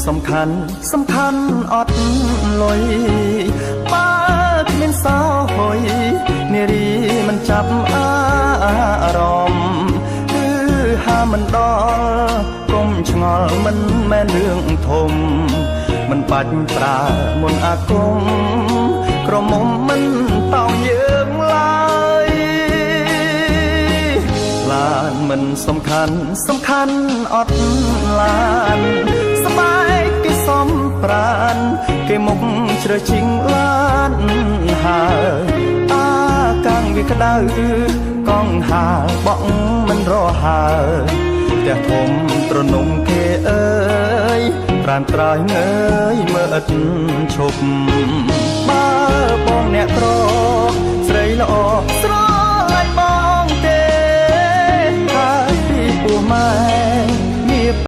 สำคัญอดลอยป้าគ្មានសោហុយនារីមិនចាប់អារម្មណ៍គឺហាមិនដល់កុំឆ្ងល់មិនមែនរឿងធំមិនបាច់ប្រើមុនអាគមក្រមុំមិនតោងយើងឡើយឡានមិនសំខាន់អត់ឡានស្បែកគេសំប្រានគេមុខជ្រើជីងឡានហើយអាកាំងវាក្តៅកង់ហាលបក់មិនរហើផ្ទះធំត្រនំគេអើយប្រានត្រើយងើយមើលឥតឈប់បើបងអ្នកក្រស្រីល្អស្រឡាញ់បងទេហើយពីពោះម៉ែ